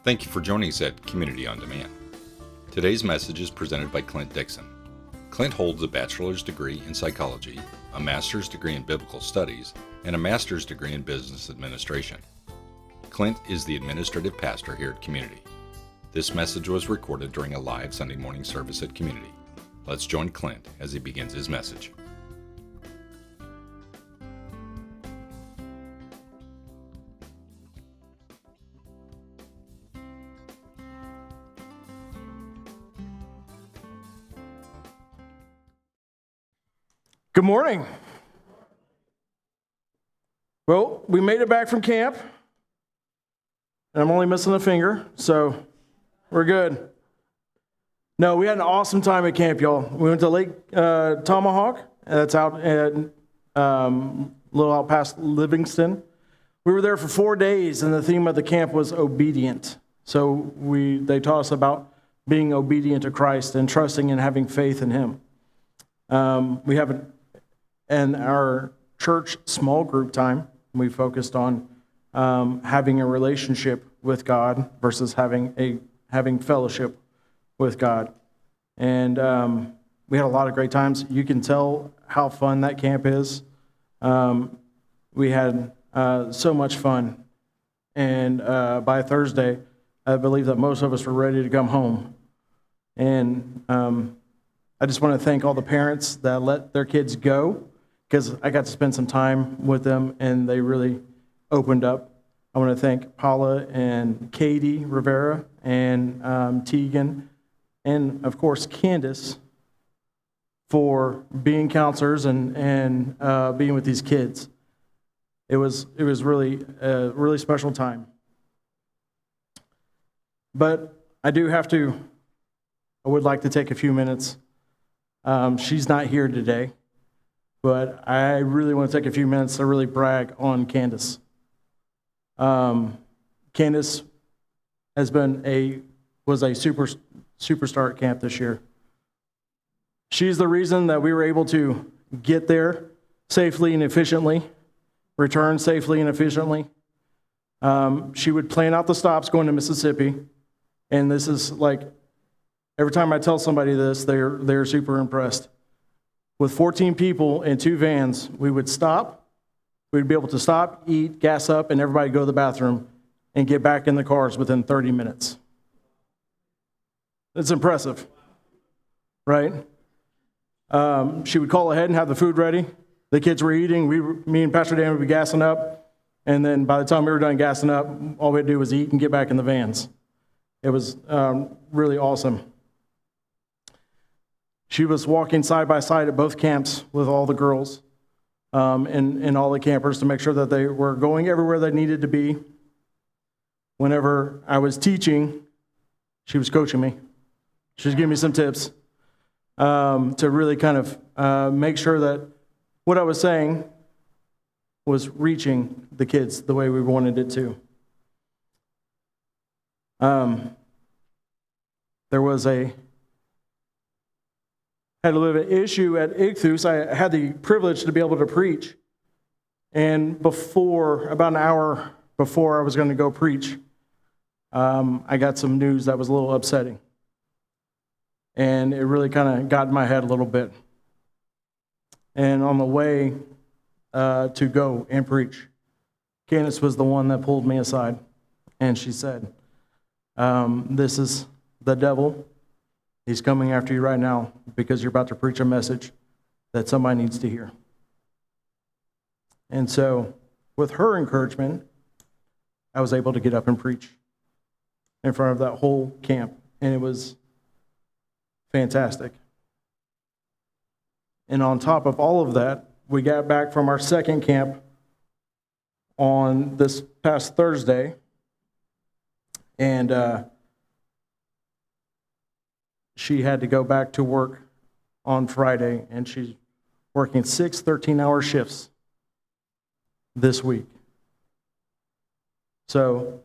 Thank you for joining us at Community on Demand. Today's message is presented by Clint Dixon. Clint holds a bachelor's degree in psychology, a master's degree in biblical studies, and a master's degree in business administration. Clint is the administrative pastor here at Community. This message was recorded during a live Sunday morning service at Community. Let's join Clint as he begins his message. Good morning. Well, we made it back from camp, and I'm only missing a finger, so we're good. No, we had an awesome time at camp, y'all. We went to Lake Tomahawk. That's out at a little out past Livingston. We were there for 4 days, and the theme of the camp was obedient. So they taught us about being obedient to Christ and trusting and having faith in Him. And our church small group time, we focused on having a relationship with God versus having fellowship with God. And we had a lot of great times. You can tell how fun that camp is. We had so much fun. And by Thursday, I believe that most of us were ready to come home. And I just want to thank all the parents that let their kids go, because I got to spend some time with them, and they really opened up. I want to thank Paula and Katie Rivera and Tegan, and of course Candace, for being counselors and being with these kids. It was really a really special time. But I would like to take a few minutes. She's not here today, but I really want to take a few minutes to really brag on Candace. Candace was a superstar at camp this year. She's the reason that we were able to get there safely and efficiently, return safely and efficiently. She would plan out the stops going to Mississippi, and this is like, every time I tell somebody this, they're super impressed. With 14 people in 2 vans, we would stop. We'd be able to stop, eat, gas up, and everybody go to the bathroom and get back in the cars within 30 minutes. It's impressive, right? She would call ahead and have the food ready. The kids were eating. Me and Pastor Dan would be gassing up. And then by the time we were done gassing up, all we had to do was eat and get back in the vans. It was really awesome. She was walking side by side at both camps with all the girls and all the campers to make sure that they were going everywhere they needed to be. Whenever I was teaching, she was coaching me. She was giving me some tips to really kind of make sure that what I was saying was reaching the kids the way we wanted it to. There was had a little bit of an issue at Ichthus. I had the privilege to be able to preach. And about an hour before I was going to go preach, I got some news that was a little upsetting. And it really kind of got in my head a little bit. And on the way to go and preach, Candace was the one that pulled me aside. And she said, this is the devil. He's coming after you right now because you're about to preach a message that somebody needs to hear. And so, with her encouragement, I was able to get up and preach in front of that whole camp. And it was fantastic. And on top of all of that, we got back from our second camp on this past Thursday. And she had to go back to work on Friday, and she's working 6 13-hour shifts this week. So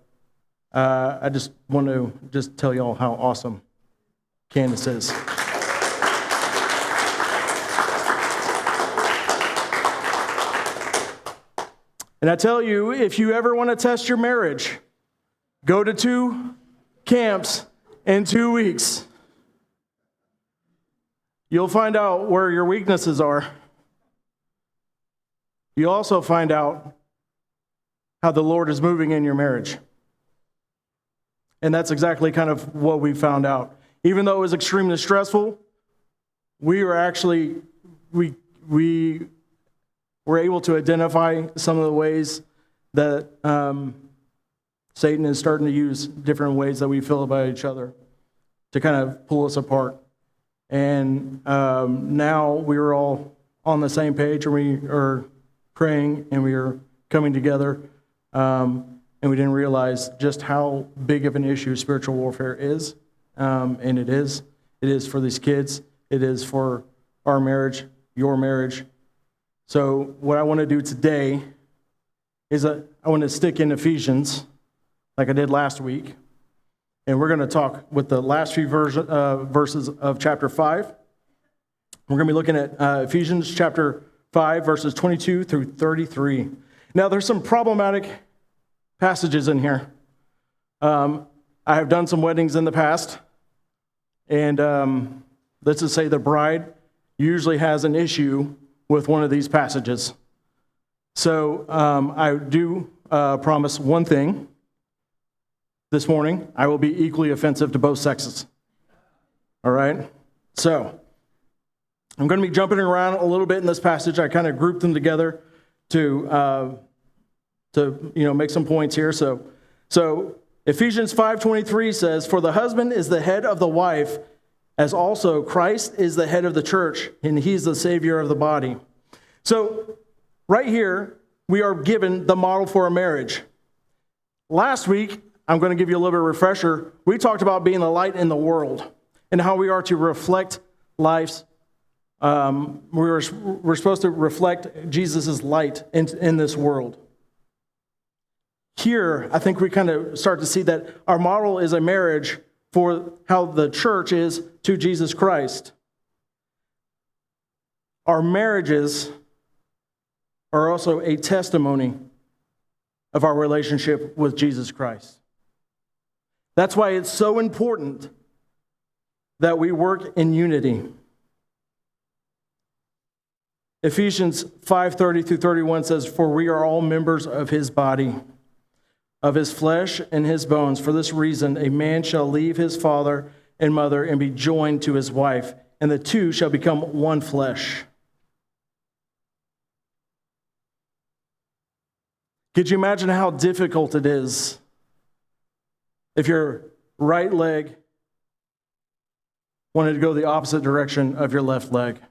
I just want to tell you all how awesome Candace is. And I tell you, if you ever want to test your marriage, go to 2 camps in 2 weeks. You'll find out where your weaknesses are. You'll also find out how the Lord is moving in your marriage. And that's exactly kind of what we found out. Even though it was extremely stressful, we were able to identify some of the ways that Satan is starting to use different ways that we feel about each other to kind of pull us apart. And now we were all on the same page, and we are praying, and we are coming together, and we didn't realize just how big of an issue spiritual warfare is, and it is. It is for these kids. It is for our marriage, your marriage. So what I want to do today is I want to stick in Ephesians like I did last week. And we're going to talk with the last few verses of chapter 5. We're going to be looking at Ephesians chapter 5, verses 22 through 33. Now, there's some problematic passages in here. I have done some weddings in the past. And let's just say the bride usually has an issue with one of these passages. So I do promise one thing. This morning, I will be equally offensive to both sexes. All right? So, I'm going to be jumping around a little bit in this passage. I kind of grouped them together to make some points here. So Ephesians 5:23 says, "For the husband is the head of the wife, as also Christ is the head of the church, and he's the Savior of the body." So, right here, we are given the model for a marriage. Last week, I'm going to give you a little bit of a refresher. We talked about being the light in the world and how we are to reflect life's. We're supposed to reflect Jesus' light in this world. Here, I think we kind of start to see that our model is a marriage for how the church is to Jesus Christ. Our marriages are also a testimony of our relationship with Jesus Christ. That's why it's so important that we work in unity. Ephesians 5:30 through 31 says, "For we are all members of his body, of his flesh and his bones. For this reason, a man shall leave his father and mother and be joined to his wife, and the two shall become one flesh." Could you imagine how difficult it is if your right leg wanted to go the opposite direction of your left leg?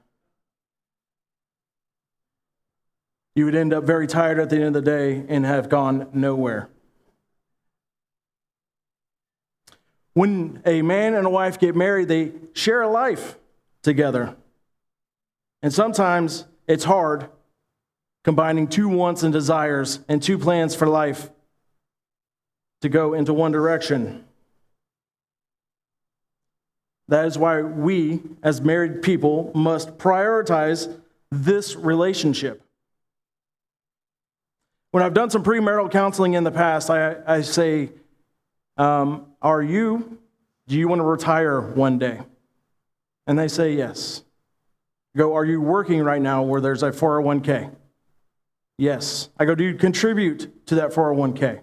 You would end up very tired at the end of the day and have gone nowhere. When a man and a wife get married, they share a life together. And sometimes it's hard combining two wants and desires and two plans for life to go into one direction. That is why we, as married people, must prioritize this relationship. When I've done some premarital counseling in the past, I say, do you want to retire one day? And they say yes. I go, are you working right now where there's a 401k? Yes. I go, do you contribute to that 401k?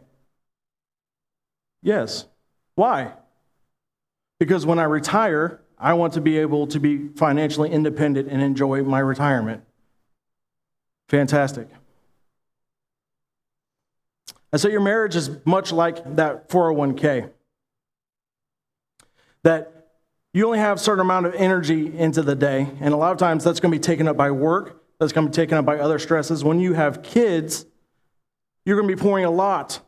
Yes. Why? Because when I retire, I want to be able to be financially independent and enjoy my retirement. Fantastic. And so your marriage is much like that 401k. That you only have a certain amount of energy into the day, and a lot of times that's going to be taken up by work, that's going to be taken up by other stresses. When you have kids, you're going to be pouring a lot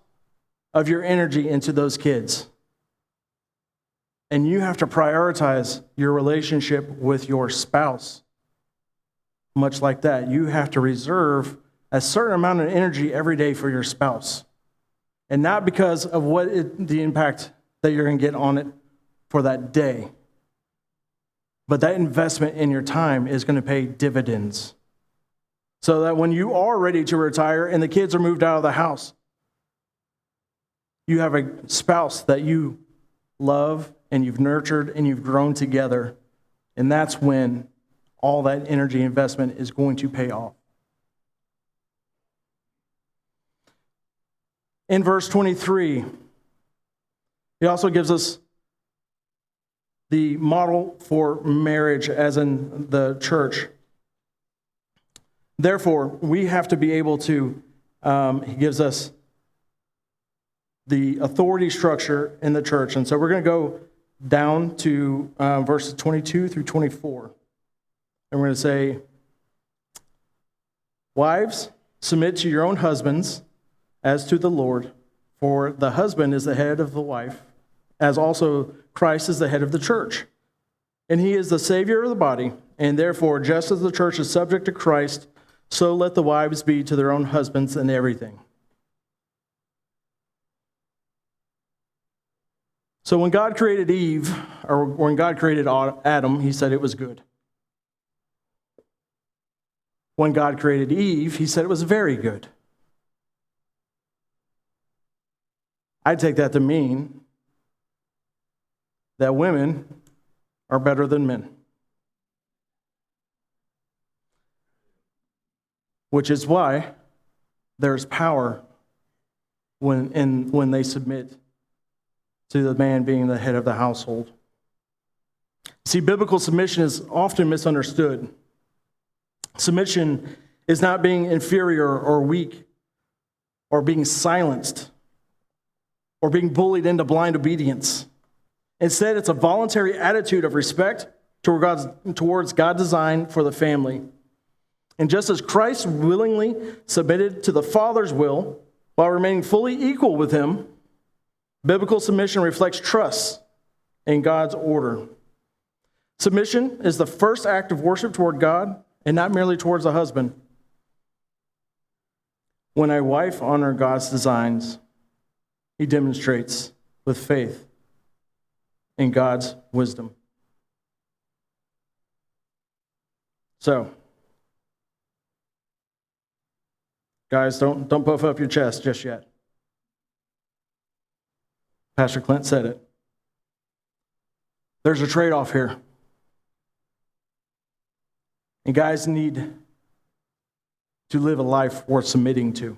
of your energy into those kids. And you have to prioritize your relationship with your spouse. Much like that, you have to reserve a certain amount of energy every day for your spouse. And not because of the impact that you're going to get on it for that day. But that investment in your time is going to pay dividends. So that when you are ready to retire and the kids are moved out of the house, you have a spouse that you love and you've nurtured and you've grown together. And that's when all that energy investment is going to pay off. In verse 23, he also gives us the model for marriage as in the church. Therefore, we have to be able to, he gives us the authority structure in the church. And so we're going to go down to verses 22 through 24. And we're going to say, wives, submit to your own husbands as to the Lord, for the husband is the head of the wife, as also Christ is the head of the church. And he is the Savior of the body, and therefore, just as the church is subject to Christ, so let the wives be to their own husbands in everything. So when God created Eve, or when God created Adam, he said it was good. When God created Eve, he said it was very good. I take that to mean that women are better than men. Which is why there's power when they submit to the man being the head of the household. See, biblical submission is often misunderstood. Submission is not being inferior or weak or being silenced or being bullied into blind obedience. Instead, it's a voluntary attitude of respect towards God's design for the family. And just as Christ willingly submitted to the Father's will while remaining fully equal with him, biblical submission reflects trust in God's order. Submission is the first act of worship toward God and not merely towards a husband. When a wife honors God's designs, he demonstrates with faith in God's wisdom. So, guys, don't puff up your chest just yet. Pastor Clint said it. There's a trade-off here. And guys need to live a life worth submitting to.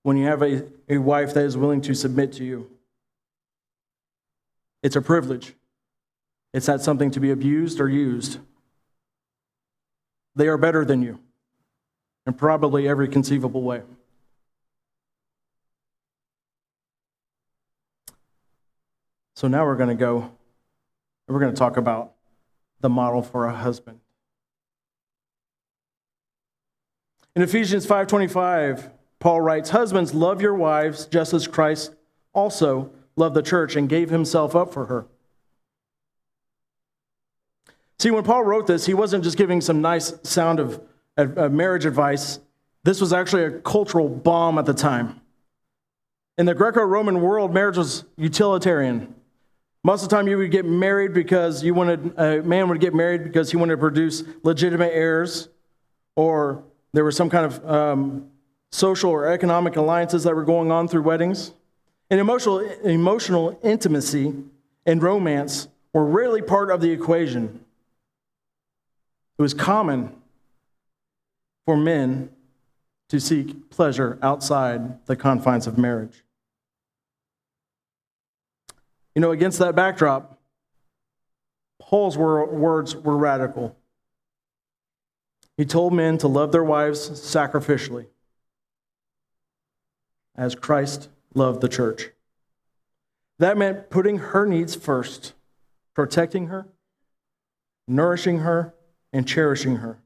When you have a wife that is willing to submit to you, it's a privilege. It's not something to be abused or used. They are better than you in probably every conceivable way. So now we're going to talk about the model for a husband. In Ephesians 5:25, Paul writes, husbands, love your wives just as Christ also loved the church and gave himself up for her. See, when Paul wrote this, he wasn't just giving some nice sound of marriage advice. This was actually a cultural bomb at the time. In the Greco-Roman world, marriage was utilitarian. Most of the time you would get married because a man would get married because he wanted to produce legitimate heirs, or there was some kind of social or economic alliances that were going on through weddings. And emotional intimacy and romance were rarely part of the equation. It was common for men to seek pleasure outside the confines of marriage. You know, against that backdrop, Paul's words were radical. He told men to love their wives sacrificially, as Christ loved the church. That meant putting her needs first, protecting her, nourishing her, and cherishing her.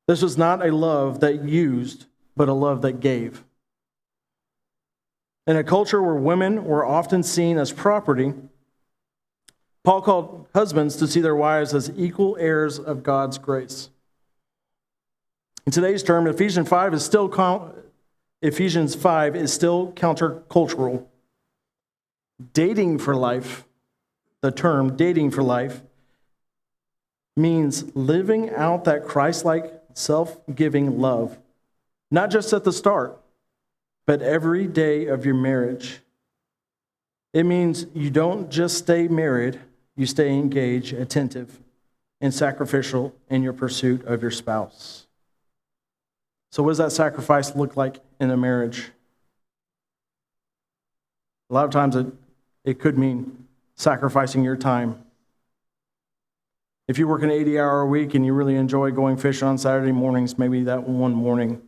This was not a love that used, but a love that gave. In a culture where women were often seen as property, Paul called husbands to see their wives as equal heirs of God's grace. In today's term, Ephesians 5 is still countercultural. Dating for life, the term dating for life, means living out that Christ-like, self-giving love Not just at the start, but every day of your marriage. It means you don't just stay married, you stay engaged, attentive, and sacrificial in your pursuit of your spouse. So what does that sacrifice look like in a marriage? A lot of times it could mean sacrificing your time. If you work an 80-hour week and you really enjoy going fishing on Saturday mornings, maybe that one morning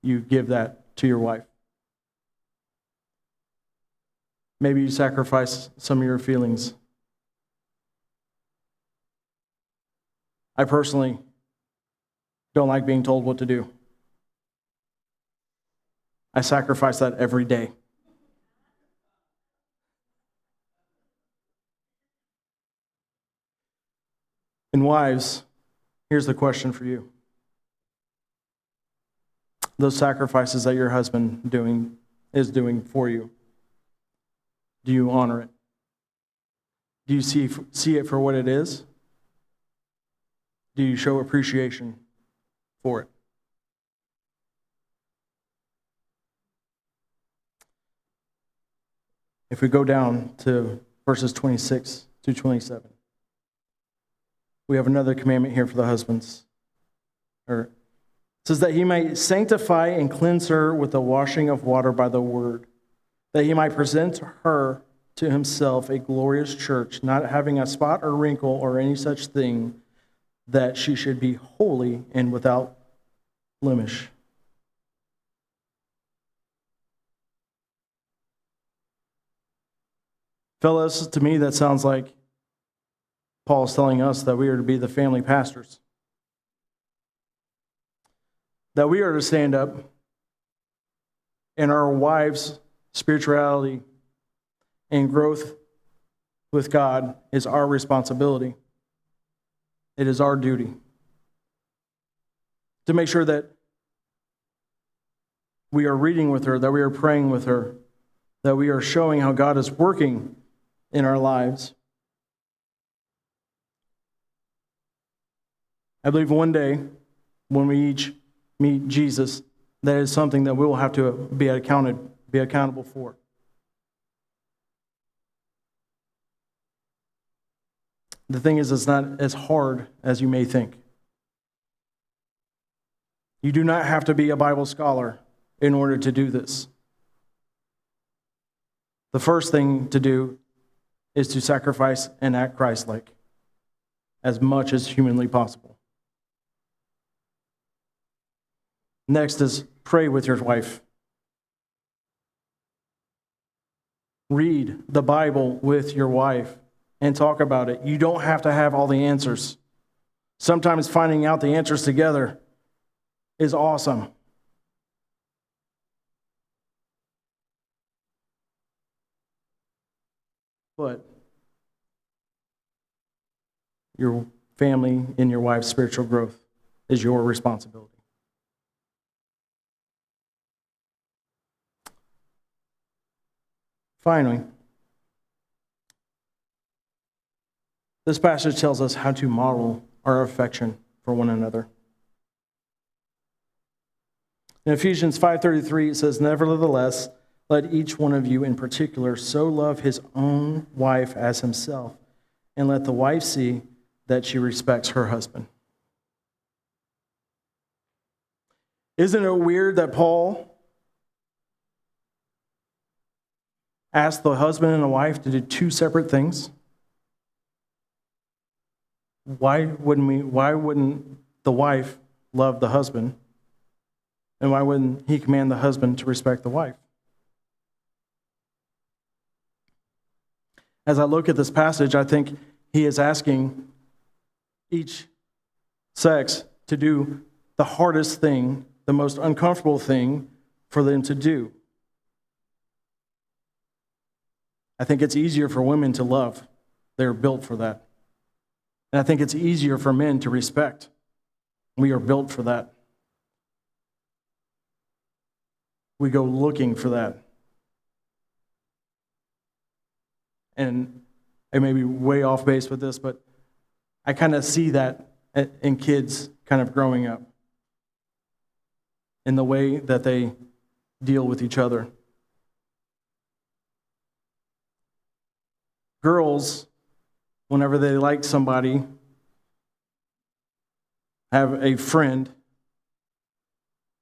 you give that to your wife. Maybe you sacrifice some of your feelings. I personally don't like being told what to do. I sacrifice that every day. And wives, here's the question for you. Those sacrifices that your husband is doing for you, do you honor it? Do you see it for what it is? Do you show appreciation for it? If we go down to verses 26 to 27, we have another commandment here for the husbands. It says that he might sanctify and cleanse her with the washing of water by the word, that he might present her to himself a glorious church, not having a spot or wrinkle or any such thing, that she should be holy and without blemish. Fellas, to me that sounds like Paul's telling us that we are to be the family pastors. That we are to stand up in our wives' spirituality and growth with God is our responsibility. It is our duty to make sure that we are reading with her, that we are praying with her, that we are showing how God is working in our lives. I believe one day when we each meet Jesus, that is something that we will have to be accountable for. The thing is, it's not as hard as you may think. You do not have to be a Bible scholar in order to do this. The first thing to do is to sacrifice and act Christ-like as much as humanly possible. Next is pray with your wife. Read the Bible with your wife and talk about it. You don't have to have all the answers. Sometimes finding out the answers together is awesome. But your family and your wife's spiritual growth is your responsibility. Finally, this passage tells us how to model our affection for one another. In Ephesians 5:33, it says, "Nevertheless, let each one of you in particular so love his own wife as himself, and let the wife see that she respects her husband." Isn't it weird that Paul asked the husband and the wife to do two separate things? Why wouldn't the wife love the husband? And why wouldn't he command the husband to respect the wife? As I look at this passage, I think he is asking each sex to do the hardest thing, the most uncomfortable thing for them to do. I think it's easier for women to love. They're built for that. And I think it's easier for men to respect. We are built for that. We go looking for that. And I may be way off base with this, but I kind of see that in kids kind of growing up. in the way that they deal with each other. Girls, whenever they like somebody, have a friend,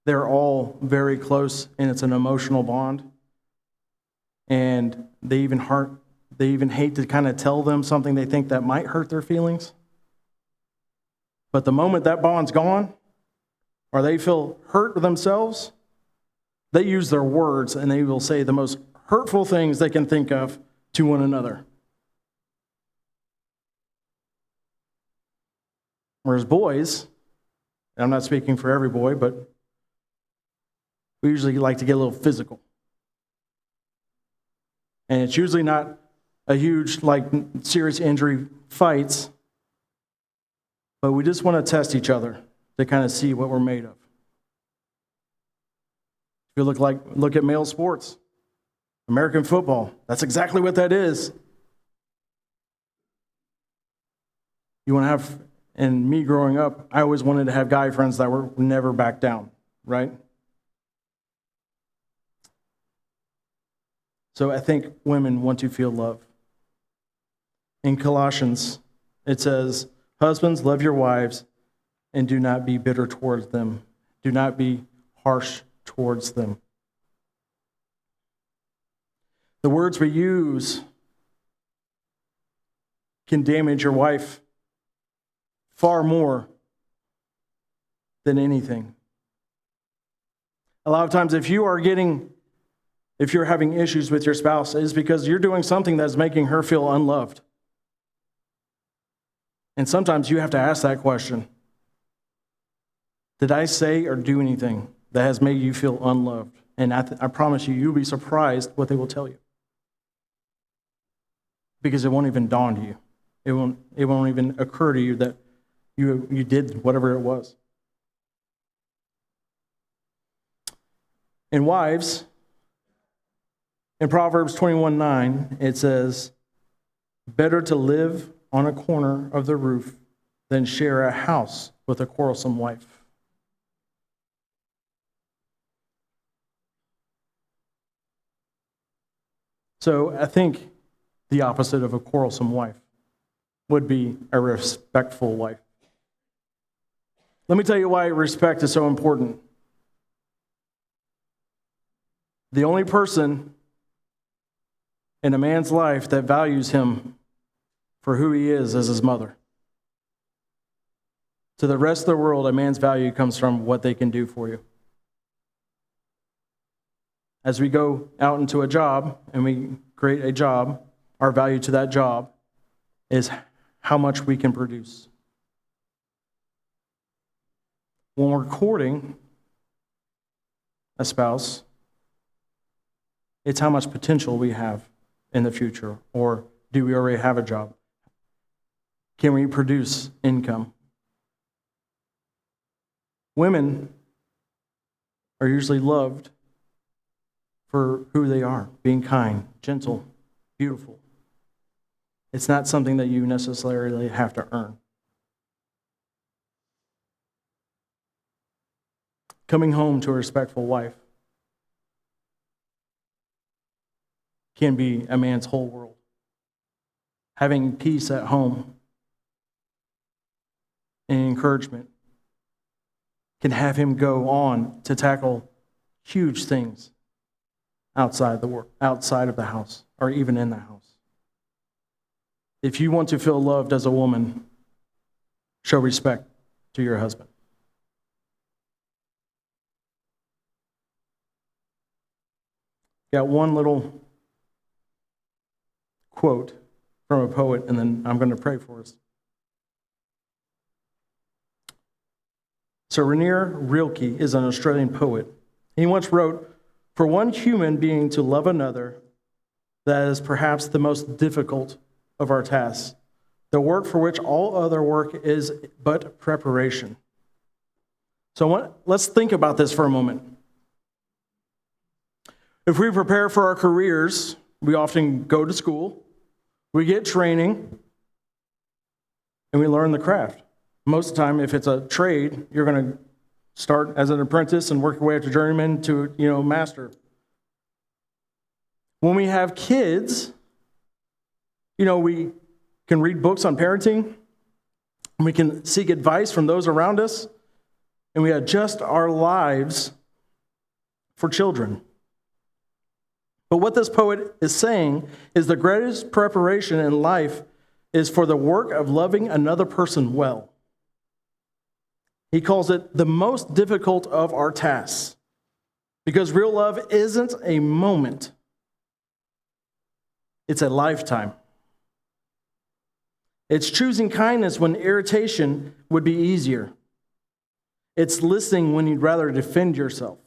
they're all very close, and it's an emotional bond. And they even hate to kind of tell them something they think that might hurt their feelings. But the moment that bond's gone, or they feel hurt themselves, they use their words and they will say the most hurtful things they can think of to one another. Whereas boys, and I'm not speaking for every boy, but we usually like to get a little physical. And it's usually not a huge, serious injury fights, but we just want to test each other to kind of see what we're made of. If you look at male sports, American football, that's exactly what that is. You want to have, and me growing up, I always wanted to have guy friends that were never back down, right? So I think women want to feel love. In Colossians, it says, "Husbands, love your wives, and do not be bitter towards them. Do not be harsh towards them." The words we use can damage your wife far more than anything. A lot of times, if you're having issues with your spouse, it's because you're doing something that's making her feel unloved. And sometimes you have to ask that question. Did I say or do anything that has made you feel unloved? And I promise you, you'll be surprised what they will tell you. Because it won't even dawn to you. It won't even occur to you that you did whatever it was. And wives, in Proverbs 21:9, it says, "Better to live on a corner of the roof than share a house with a quarrelsome wife." So I think the opposite of a quarrelsome wife would be a respectful wife. Let me tell you why respect is so important. The only person in a man's life that values him for who he is his mother. To the rest of the world, a man's value comes from what they can do for you. As we go out into a job and we create a job, our value to that job is how much we can produce. When we're courting a spouse, it's how much potential we have in the future, or do we already have a job? Can we produce income? Women are usually loved for who they are, being kind, gentle, beautiful. It's not something that you necessarily have to earn. Coming home to a respectful wife can be a man's whole world. Having peace at home and encouragement can have him go on to tackle huge things outside of the house, or even in the house. If you want to feel loved as a woman, show respect to your husband. Got one little quote from a poet, and then I'm going to pray for us. So Rainier Rilke is an Australian poet. He once wrote, "For one human being to love another, that is perhaps the most difficult of our tasks, the work for which all other work is but preparation." So let's think about this for a moment. If we prepare for our careers, we often go to school, we get training, and we learn the craft. Most of the time, if it's a trade, you're going to Start as an apprentice and work your way up to journeyman to, master. When we have kids, we can read books on parenting, we can seek advice from those around us, and we adjust our lives for children. But what this poet is saying is the greatest preparation in life is for the work of loving another person well. He calls it the most difficult of our tasks, because real love isn't a moment, it's a lifetime. It's choosing kindness when irritation would be easier. It's listening when you'd rather defend yourself.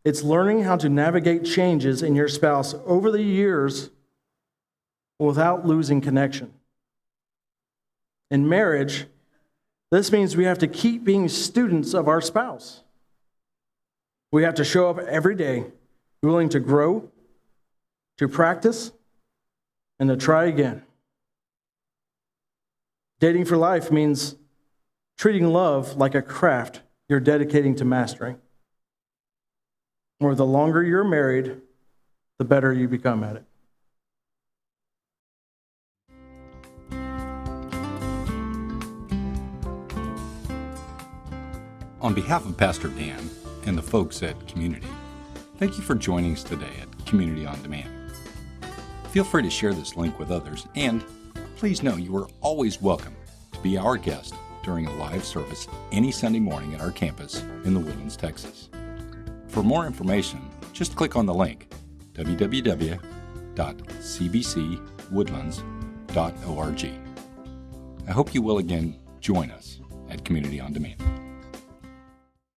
It's learning how to navigate changes in your spouse over the years without losing connection. In marriage, this means we have to keep being students of our spouse. We have to show up every day, willing to grow, to practice, and to try again. Dating for life means treating love like a craft you're dedicating to mastering. Or the longer you're married, the better you become at it. On behalf of Pastor Dan and the folks at Community, thank you for joining us today at Community on Demand. Feel free to share this link with others, and please know you are always welcome to be our guest during a live service any Sunday morning at our campus in the Woodlands, Texas. For more information, just click on the link, www.cbcwoodlands.org. I hope you will again join us at Community on Demand.